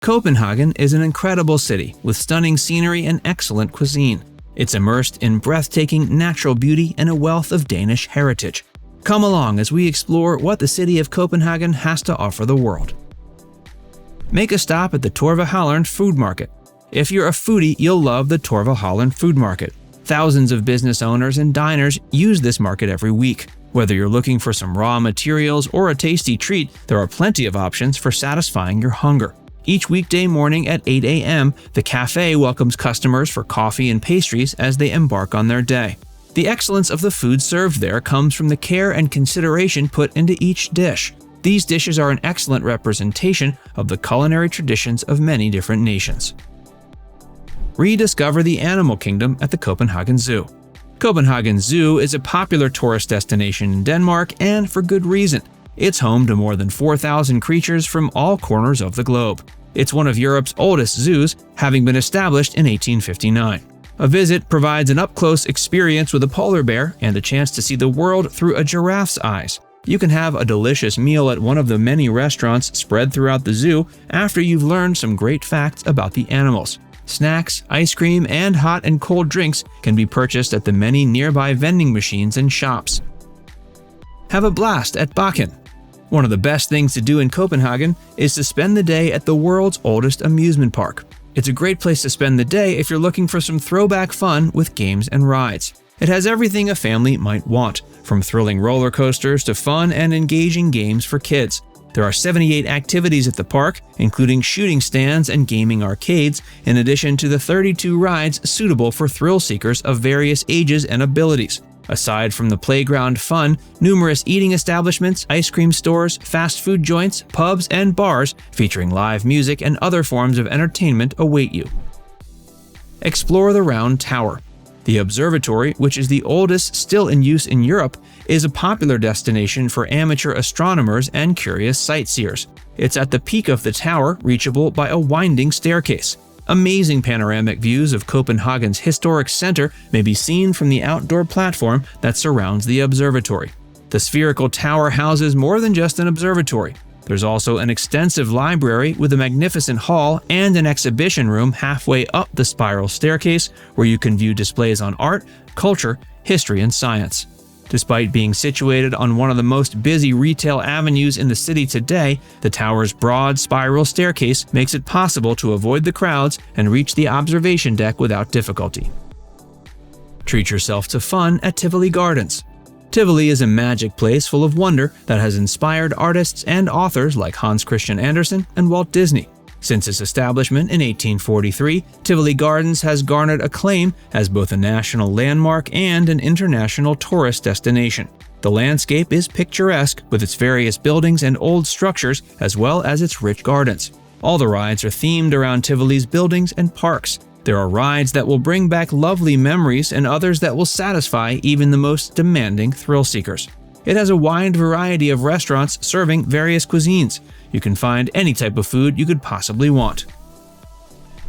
Copenhagen is an incredible city with stunning scenery and excellent cuisine. It's immersed in breathtaking natural beauty and a wealth of Danish heritage. Come along as we explore what the city of Copenhagen has to offer the world. Make a stop at the Torvehallerne Food Market. If you're a foodie, you'll love the Torvehallerne Food Market. Thousands of business owners and diners use this market every week. Whether you're looking for some raw materials or a tasty treat, there are plenty of options for satisfying your hunger. Each weekday morning at 8 a.m., the cafe welcomes customers for coffee and pastries as they embark on their day. The excellence of the food served there comes from the care and consideration put into each dish. These dishes are an excellent representation of the culinary traditions of many different nations. Rediscover the animal kingdom at the Copenhagen Zoo. Copenhagen Zoo is a popular tourist destination in Denmark, and for good reason. It's home to more than 4,000 creatures from all corners of the globe. It's one of Europe's oldest zoos, having been established in 1859. A visit provides an up-close experience with a polar bear and a chance to see the world through a giraffe's eyes. You can have a delicious meal at one of the many restaurants spread throughout the zoo after you've learned some great facts about the animals. Snacks, ice cream, and hot and cold drinks can be purchased at the many nearby vending machines and shops. Have a blast at Bakken. One of the best things to do in Copenhagen is to spend the day at the world's oldest amusement park. It's a great place to spend the day if you're looking for some throwback fun with games and rides. It has everything a family might want, from thrilling roller coasters to fun and engaging games for kids. There are 78 activities at the park, including shooting stands and gaming arcades, in addition to the 32 rides suitable for thrill seekers of various ages and abilities. Aside from the playground fun, numerous eating establishments, ice cream stores, fast food joints, pubs, and bars featuring live music and other forms of entertainment await you. Explore the Round Tower. The observatory, which is the oldest still in use in Europe, is a popular destination for amateur astronomers and curious sightseers. It's at the peak of the tower, reachable by a winding staircase. Amazing panoramic views of Copenhagen's historic center may be seen from the outdoor platform that surrounds the observatory. The spherical tower houses more than just an observatory. There's also an extensive library with a magnificent hall and an exhibition room halfway up the spiral staircase where you can view displays on art, culture, history, and science. Despite being situated on one of the most busy retail avenues in the city today, the tower's broad spiral staircase makes it possible to avoid the crowds and reach the observation deck without difficulty. Treat yourself to fun at Tivoli Gardens. Tivoli is a magic place full of wonder that has inspired artists and authors like Hans Christian Andersen and Walt Disney. Since its establishment in 1843, Tivoli Gardens has garnered acclaim as both a national landmark and an international tourist destination. The landscape is picturesque with its various buildings and old structures, as well as its rich gardens. All the rides are themed around Tivoli's buildings and parks. There are rides that will bring back lovely memories and others that will satisfy even the most demanding thrill seekers. It has a wide variety of restaurants serving various cuisines. You can find any type of food you could possibly want.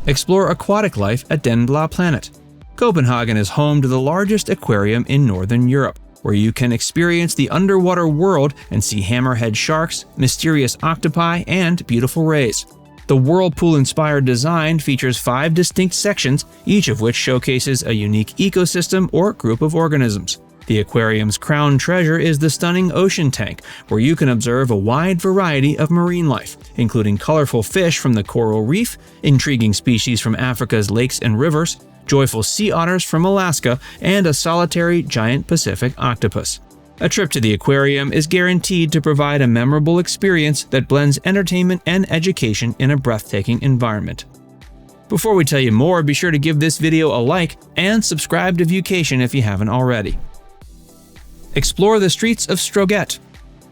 Explore aquatic life at Den Blå Planet. Copenhagen is home to the largest aquarium in Northern Europe, where you can experience the underwater world and see hammerhead sharks, mysterious octopi, and beautiful rays. The whirlpool-inspired design features 5 distinct sections, each of which showcases a unique ecosystem or group of organisms. The aquarium's crown treasure is the stunning ocean tank, where you can observe a wide variety of marine life, including colorful fish from the coral reef, intriguing species from Africa's lakes and rivers, joyful sea otters from Alaska, and a solitary giant Pacific octopus. A trip to the aquarium is guaranteed to provide a memorable experience that blends entertainment and education in a breathtaking environment. Before we tell you more, be sure to give this video a like and subscribe to Viewcation if you haven't already. Explore the streets of Stroget.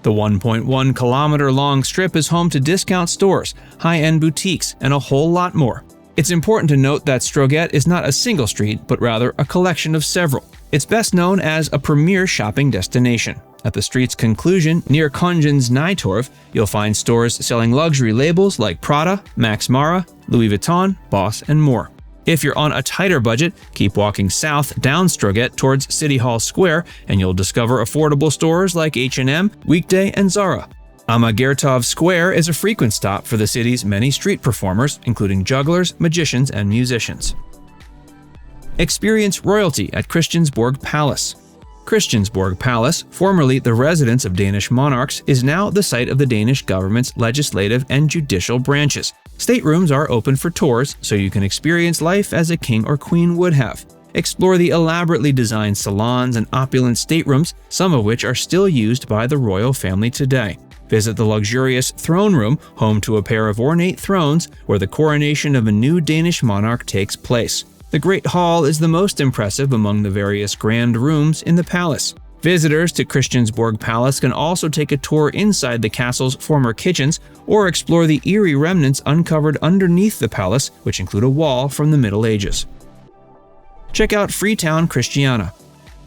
The 1.1 kilometer long strip is home to discount stores, high-end boutiques, and a whole lot more. It's important to note that Stroget is not a single street, but rather a collection of several. It's best known as a premier shopping destination. At the street's conclusion, near Kongens Nytorv, you'll find stores selling luxury labels like Prada, Max Mara, Louis Vuitton, Boss, and more. If you're on a tighter budget, keep walking south down Stroget towards City Hall Square, and you'll discover affordable stores like H&M, Weekday, and Zara. Amagertov Square is a frequent stop for the city's many street performers, including jugglers, magicians, and musicians. Experience royalty at Christiansborg Palace. Christiansborg Palace, formerly the residence of Danish monarchs, is now the site of the Danish government's legislative and judicial branches. Staterooms are open for tours, so you can experience life as a king or queen would have. Explore the elaborately designed salons and opulent staterooms, some of which are still used by the royal family today. Visit the luxurious throne room, home to a pair of ornate thrones, where the coronation of a new Danish monarch takes place. The Great Hall is the most impressive among the various grand rooms in the palace. Visitors to Christiansborg Palace can also take a tour inside the castle's former kitchens or explore the eerie remnants uncovered underneath the palace, which include a wall from the Middle Ages. Check out Freetown, Christiana.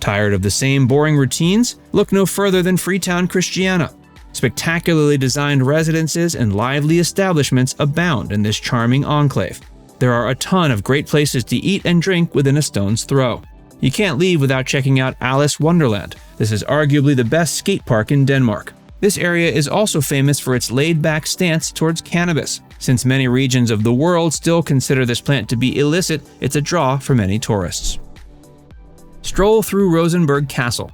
Tired of the same boring routines? Look no further than Freetown, Christiana. Spectacularly designed residences and lively establishments abound in this charming enclave. There are a ton of great places to eat and drink within a stone's throw. You can't leave without checking out Alice Wonderland. This is arguably the best skate park in Denmark. This area is also famous for its laid-back stance towards cannabis. Since many regions of the world still consider this plant to be illicit, it's a draw for many tourists. Stroll through Rosenberg Castle.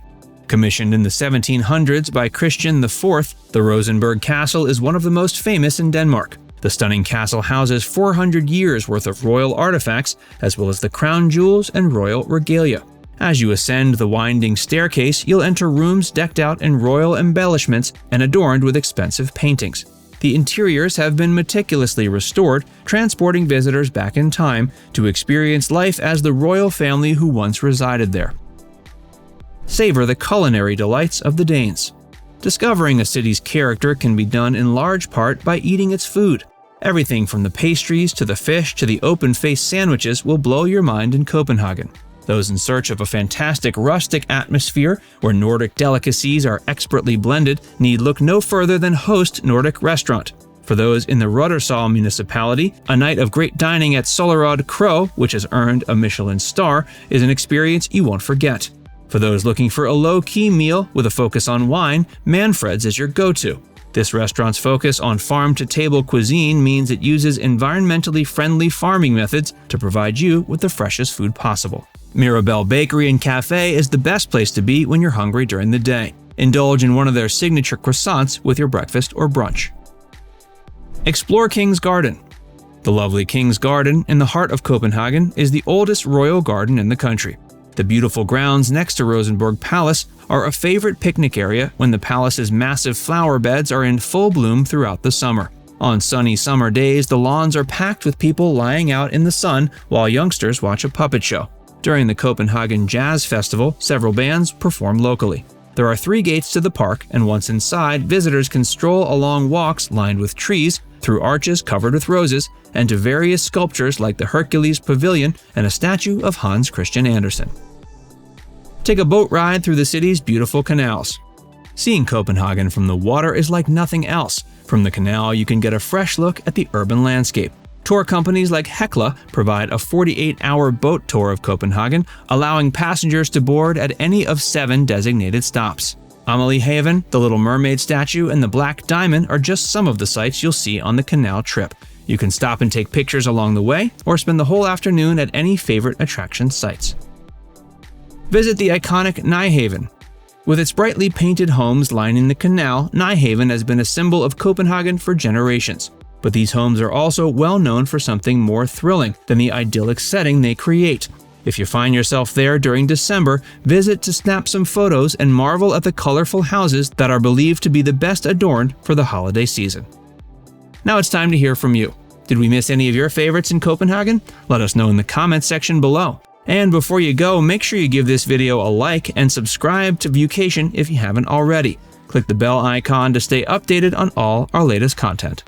Commissioned in the 1700s by Christian IV, the Rosenberg Castle is one of the most famous in Denmark. The stunning castle houses 400 years' worth of royal artifacts, as well as the crown jewels and royal regalia. As you ascend the winding staircase, you'll enter rooms decked out in royal embellishments and adorned with expensive paintings. The interiors have been meticulously restored, transporting visitors back in time to experience life as the royal family who once resided there. Savor the culinary delights of the Danes. Discovering a city's character can be done in large part by eating its food. Everything from the pastries to the fish to the open-faced sandwiches will blow your mind in Copenhagen. Those in search of a fantastic rustic atmosphere where Nordic delicacies are expertly blended need look no further than Host Nordic Restaurant. For those in the Rediscover municipality, a night of great dining at Sollerød Kro, which has earned a Michelin star, is an experience you won't forget. For those looking for a low-key meal with a focus on wine, Manfred's is your go-to. This restaurant's focus on farm-to-table cuisine means it uses environmentally friendly farming methods to provide you with the freshest food possible. Mirabelle Bakery and Cafe is the best place to be when you're hungry during the day. Indulge in one of their signature croissants with your breakfast or brunch. Explore King's Garden. The lovely King's Garden in the heart of Copenhagen is the oldest royal garden in the country. The beautiful grounds next to Rosenborg Palace are a favorite picnic area when the palace's massive flower beds are in full bloom throughout the summer. On sunny summer days, the lawns are packed with people lying out in the sun while youngsters watch a puppet show. During the Copenhagen Jazz Festival, several bands perform locally. There are 3 gates to the park, and once inside, visitors can stroll along walks lined with trees, through arches covered with roses, and to various sculptures like the Hercules Pavilion and a statue of Hans Christian Andersen. Take a boat ride through the city's beautiful canals. Seeing Copenhagen from the water is like nothing else. From the canal, you can get a fresh look at the urban landscape. Tour companies like Hekla provide a 48-hour boat tour of Copenhagen, allowing passengers to board at any of 7 designated stops. Amelie Haven, the Little Mermaid statue, and the Black Diamond are just some of the sights you'll see on the canal trip. You can stop and take pictures along the way, or spend the whole afternoon at any favorite attraction sites. Visit the iconic Nyhavn. With its brightly painted homes lining the canal, Nyhavn has been a symbol of Copenhagen for generations. But these homes are also well known for something more thrilling than the idyllic setting they create. If you find yourself there during December, visit to snap some photos and marvel at the colorful houses that are believed to be the best adorned for the holiday season. Now it's time to hear from you. Did we miss any of your favorites in Copenhagen? Let us know in the comments section below. And before you go, make sure you give this video a like and subscribe to Viewcation if you haven't already. Click the bell icon to stay updated on all our latest content.